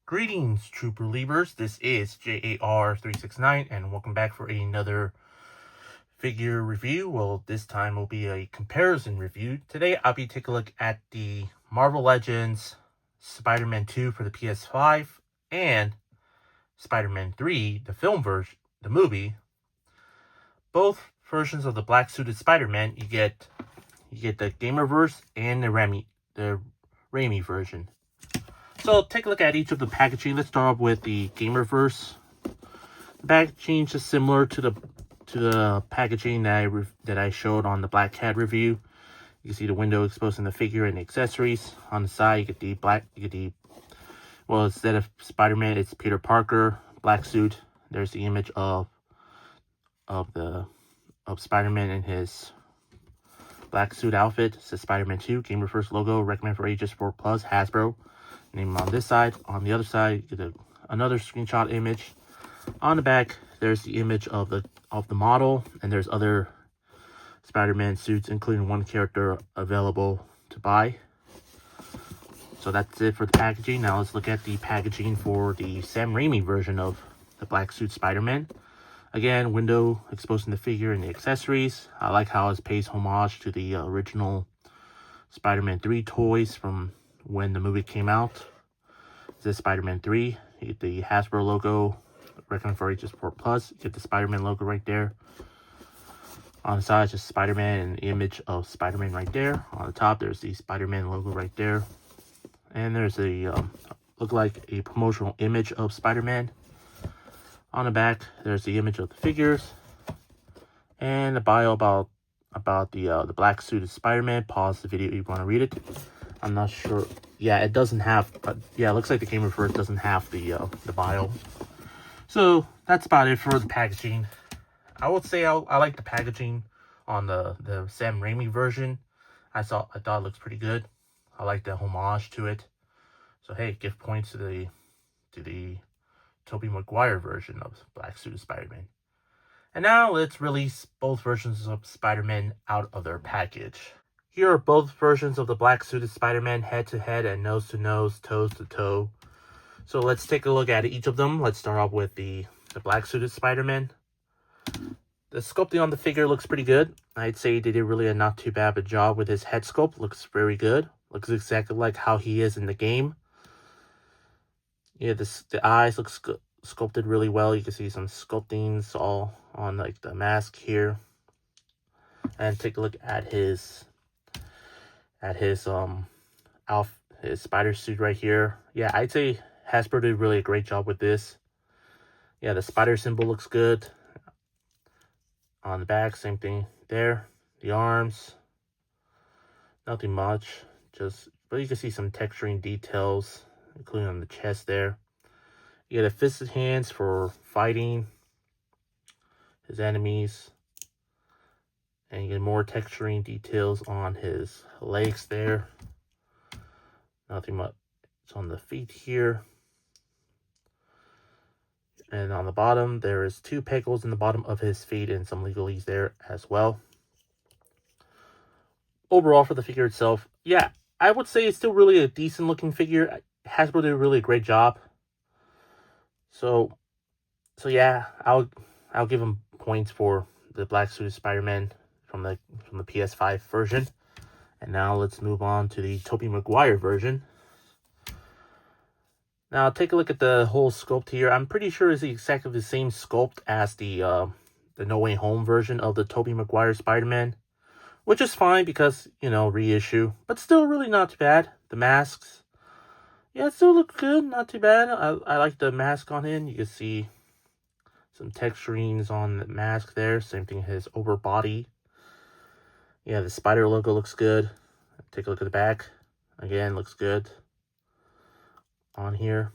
Greetings, true believers. This is J.A.R. 369, and welcome back for another figure review. Well, this time will be a comparison review. Today, I'll be taking a look at the Marvel Legends Spider-Man 2 for the PS5 and Spider-Man 3, the film version, the movie. Both versions of the black suited Spider-Man, you get the Gamerverse and the Raimi version. So take a look at each of the packaging. Let's start off with the Gamerverse. The packaging is just similar to the packaging that I showed on the Black Cat review. You can see the window exposing the figure and the accessories. On the side, well, instead of Spider-Man, it's Peter Parker, black suit. There's the image of Spider-Man in his black suit outfit. It says Spider-Man 2, Gamerverse logo, recommend for ages 4+, Hasbro. Name on this side. On the other side, you get another screenshot image. On the back, there's the image of the model, and there's other Spider-Man suits, including one character available to buy. So that's it for the packaging. Now let's look at the packaging for the Sam Raimi version of the black suit Spider-Man. Again, window exposing the figure and the accessories. I like how it pays homage to the original Spider-Man 3 toys from when the movie came out. This is Spider-Man 3. You get the Hasbro logo, recommend for ages 4+. You get the Spider-Man logo right there. On the side, just Spider-Man and the image of Spider-Man right there. On the top, there's the Spider-Man logo right there. And there's a, look like a promotional image of Spider-Man. On the back, there's the image of the figures. And the bio about the black suited Spider-Man. Pause the video if you want to read it. I'm not sure. Yeah, it doesn't have. Yeah, it looks like the Gamerverse doesn't have the bio. So that's about it for the packaging. I would say I like the packaging on the Sam Raimi version. I thought it looks pretty good. I like the homage to it. So hey, give points to the Tobey Maguire version of Black Suit Spider-Man. And now let's release both versions of Spider-Man out of their package. Here are both versions of the black suited Spider-Man, head-to-head and nose-to-nose, toes-to-toe. So let's take a look at each of them. Let's start off with the black suited Spider-Man. The sculpting on the figure looks pretty good. I'd say they did really a not too bad of a job with his head sculpt. Looks very good. Looks exactly like how he is in the game. Yeah, the eyes look sculpted really well. You can see some sculptings all on like the mask here. And take a look at his his spider suit right here. Yeah, I'd say Hasbro did really a great job with this. Yeah, the spider symbol looks good. On the back, same thing there. The arms, nothing much. But you can see some texturing details, including on the chest there. You get a fisted hands for fighting his enemies. And you get more texturing details on his legs there. Nothing much. It's on the feet here. And on the bottom, there is 2 peg holes in the bottom of his feet and some legalese there as well. Overall, for the figure itself, yeah, I would say it's still really a decent looking figure. Hasbro did really a great job. So yeah, I'll give him points for the black suited Spider-Man from the PS5 version. And now let's move on to the Tobey Maguire version. Now take a look at the whole sculpt here. I'm pretty sure it's exactly the same sculpt as the No Way Home version of the Tobey Maguire Spider-Man, which is fine because, you know, reissue, but still really not too bad. The masks, yeah, it still look good, not too bad. I like the mask on him. You can see some texturings on the mask there. Same thing his over body. Yeah, the spider logo looks good. Take a look at the back. Again, looks good on here.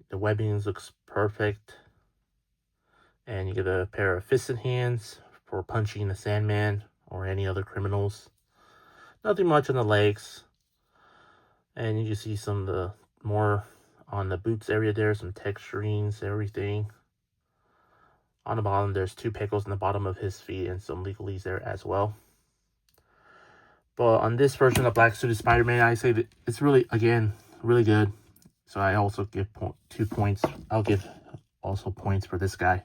The webbings looks perfect. And you get a pair of fisted hands for punching the Sandman or any other criminals. Nothing much on the legs. And you can see some of the more on the boots area there, some texturings, everything. On the bottom, there's 2 pickles in the bottom of his feet and some legalese there as well. But on this version of Black Suited Spider-Man, I say that it's really, again, really good. So I also give 2 points. I'll give also points for this guy.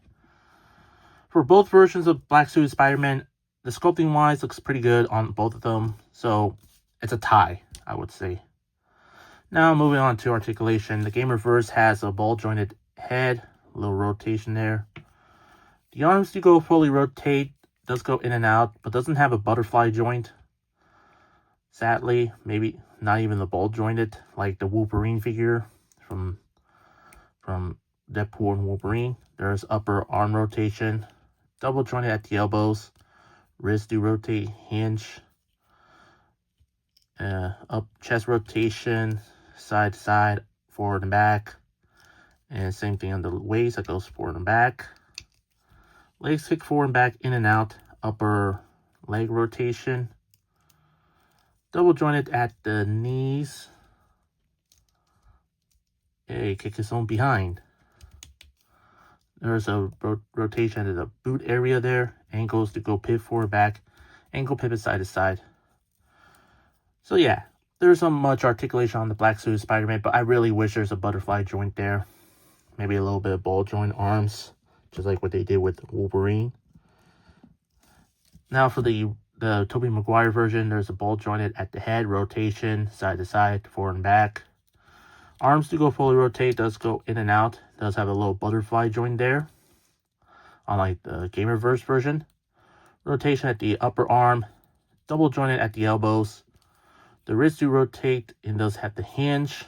For both versions of Black Suit Spider-Man, the sculpting wise looks pretty good on both of them. So it's a tie, I would say. Now moving on to articulation. The Game Reverse has a ball jointed head, a little rotation there. The arms do go fully rotate, does go in and out, but doesn't have a butterfly joint. Sadly, maybe not even the ball jointed, like the Wolverine figure from Deadpool and Wolverine. There's upper arm rotation, double jointed at the elbows, wrists do rotate, hinge, up chest rotation, side to side, forward and back, and same thing on the waist that goes forward and back. Legs kick forward and back, in and out, upper leg rotation, double jointed at the knees. Hey, kick his own behind. There's a rotation at the boot area there. Ankles to go pivot forward, back. Ankle pivot side to side. So yeah, there's not much articulation on the Black Suit Spider-Man, but I really wish there's a butterfly joint there. Maybe a little bit of ball joint arms, just like what they did with Wolverine. Now for the Tobey Maguire version, there's a ball jointed at the head, rotation, side to side, forward and back. Arms do go fully rotate, does go in and out, does have a little butterfly joint there, unlike the Game Reverse version. Rotation at the upper arm, double jointed at the elbows. The wrists do rotate and does have the hinge.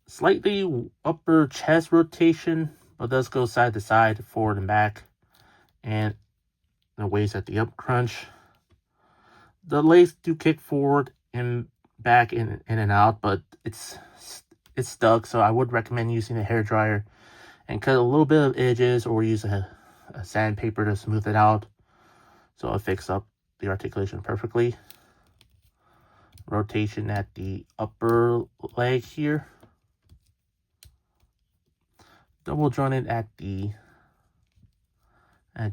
Slightly upper chest rotation, but does go side to side, forward and back. And the waist at the up crunch. The legs do kick forward and back in and out, but it's stuck, so I would recommend using a hairdryer and cut a little bit of edges, or use a sandpaper to smooth it out so it fixes up the articulation perfectly. Rotation at the upper leg here. Double jointed at the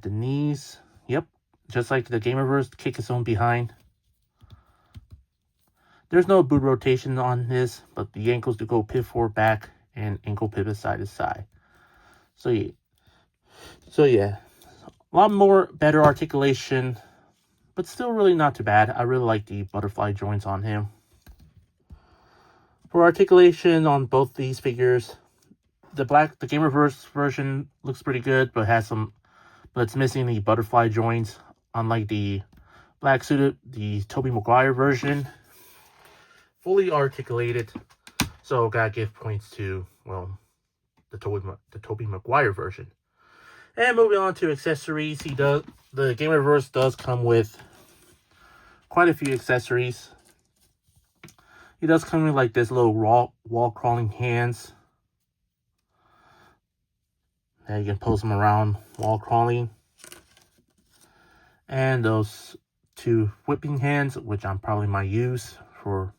knees. Yep, just like the Game Reverse, kick its own behind. There's no boot rotation on this, but the ankles do go pivot forward, back, and ankle pivot side to side. So yeah, a lot more better articulation, but still really not too bad. I really like the butterfly joints on him. For articulation on both these figures, the Game Reverse version looks pretty good, but it's missing the butterfly joints, unlike the the Tobey Maguire version. Fully articulated, so gotta give points to, well, the Tobey Maguire version. And moving on to accessories, the Game Reverse does come with quite a few accessories. He does come with like this little wall crawling hands. Now you can pose them around wall crawling. And those 2 whipping hands, which I'm probably might use for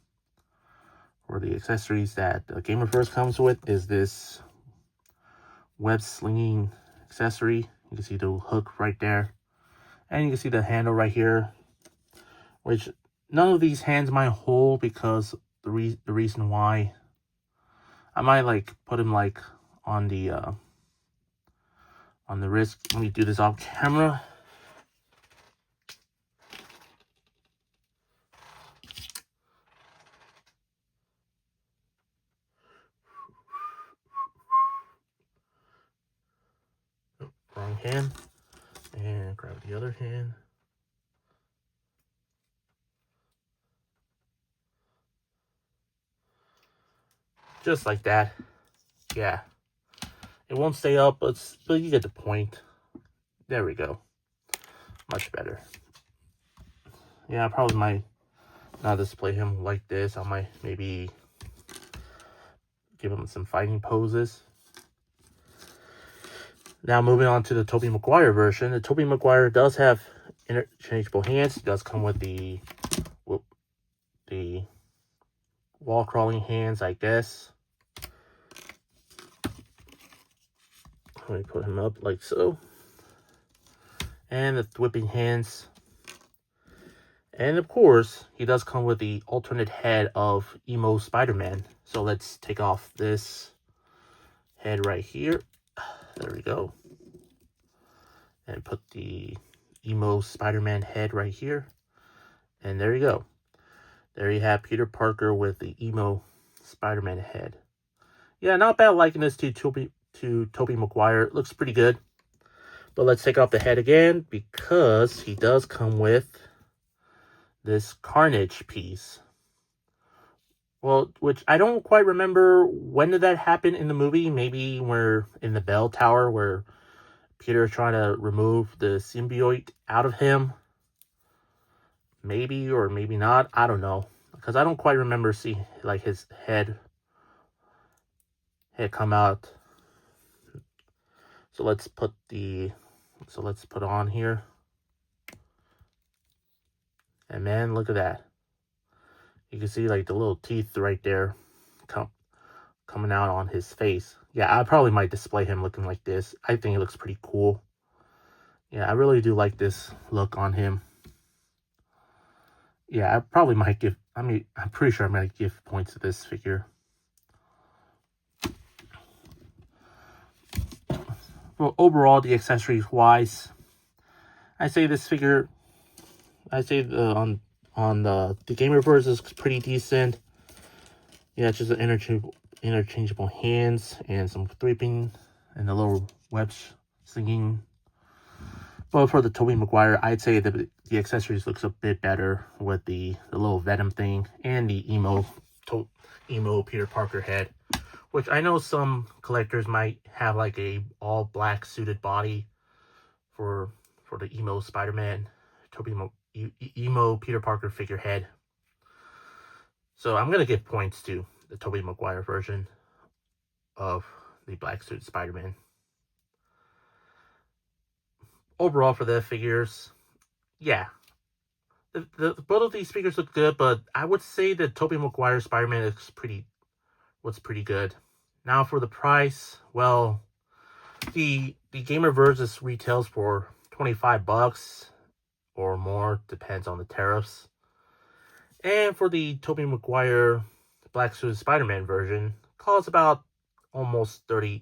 the accessories that the Game Reverse comes with, is this web slinging accessory. You can see the hook right there, and you can see the handle right here, which none of these hands might hold, because the reason why I might like put them like on the wrist. Let me do this off camera. Wrong hand. And grab the other hand. Just like that. Yeah. It won't stay up, but you get the point. There we go. Much better. Yeah, I probably might not display him like this. I might maybe give him some fighting poses. Now moving on to the Tobey Maguire version. The Tobey Maguire does have interchangeable hands. It does come with the wall crawling hands, I guess. Let me put him up like so. And the whipping hands. And of course, he does come with the alternate head of Emo Spider-Man. So let's take off this head right here. There we go. And put the Emo Spider-Man head right here. And there you go. There you have Peter Parker with the Emo Spider-Man head. Yeah, not bad likeness to Tobey Maguire. It looks pretty good. But let's take off the head again because he does come with this Carnage piece. Well, which I don't quite remember when did that happen in the movie. Maybe we're in the bell tower where Peter's trying to remove the symbiote out of him. Maybe or maybe not. I don't know. Because I don't quite remember seeing like his head come out. So let's put on here. And man, look at that. You can see like the little teeth right there coming out on his face. Yeah, I probably might display him looking like this. I think it looks pretty cool. Yeah, I really do like this look on him. Yeah, I probably might give, I'm pretty sure I might give points to this figure. Well, overall, the accessories wise, I say this figure, on the Gamerverse is pretty decent. Yeah, it's just an interchangeable hands and some threeping and the little web slinging. But for the Tobey Maguire, I'd say the accessories looks a bit better with the little Venom thing and the emo Peter Parker head, which I know some collectors might have like a all black suited body for the emo Spider-Man emo Peter Parker figure head. So I'm gonna give points to the Tobey Maguire version of the black suit Spider-Man. Overall, for the figures, yeah, both of these figures look good, but I would say that Tobey Maguire Spider-Man was pretty good. Now for the price, well, the Gamerverse retails for $25 or more, depends on the tariffs. And for the Tobey Maguire Black Suit Spider-Man version, costs about almost $30.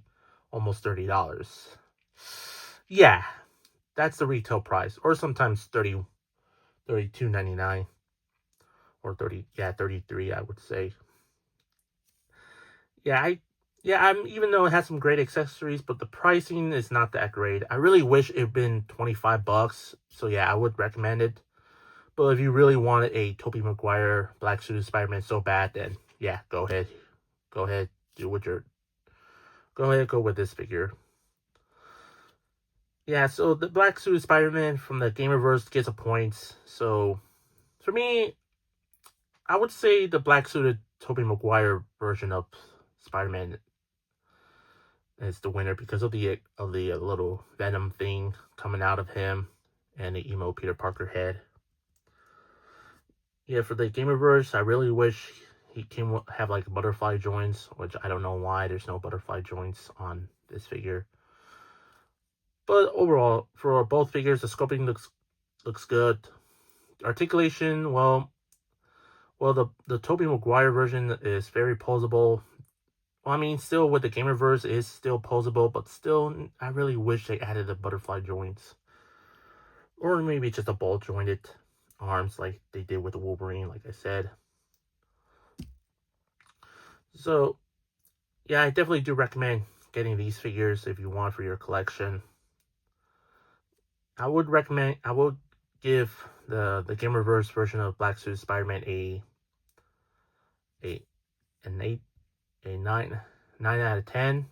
Yeah, that's the retail price, or sometimes $32.99 or $33, I would say. Yeah, I'm even though it has some great accessories, but the pricing is not that great. I really wish it had been $25. So yeah, I would recommend it. But if you really wanted a Tobey Maguire Black Suited Spider-Man so bad, then yeah, go ahead, go with this figure. Yeah, so the Black Suited Spider-Man from the Gamerverse gets a point. So for me, I would say the Black Suited Tobey Maguire version of Spider-Man is the winner because of the little Venom thing coming out of him and the emo Peter Parker head. Yeah, for the Gamerverse, I really wish he have like butterfly joints, which I don't know why there's no butterfly joints on this figure. But overall, for both figures, the sculpting looks good. Articulation, well, the Tobey Maguire version is very posable. Well, I mean, still with the Gamerverse is still posable, but still, I really wish they added the butterfly joints. Or maybe just a ball jointed arms like they did with the Wolverine, like I said. So, yeah, I definitely do recommend getting these figures if you want for your collection. I would give the Gamerverse version of Black Suit Spider-Man a 9 out of 10,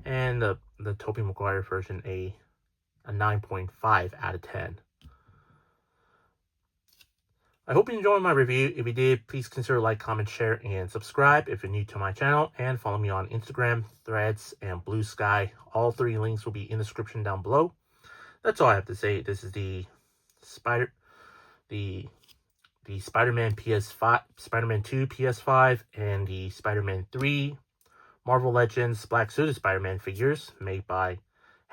and the Tobey Maguire version a 9.5 out of 10. I hope you enjoyed my review. If you did, please consider like, comment, share, and subscribe if you're new to my channel, and follow me on Instagram, Threads, and Blue Sky. All 3 links will be in the description down below. That's all I have to say. This is the Spider-Man PS5, Spider-Man 2 PS5, and the Spider-Man 3 Marvel Legends Black Suited Spider-Man figures made by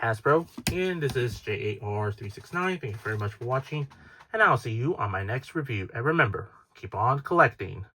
Hasbro. And this is J.A.R. 369. Thank you very much for watching. and I'll see you on my next review. And remember, keep on collecting.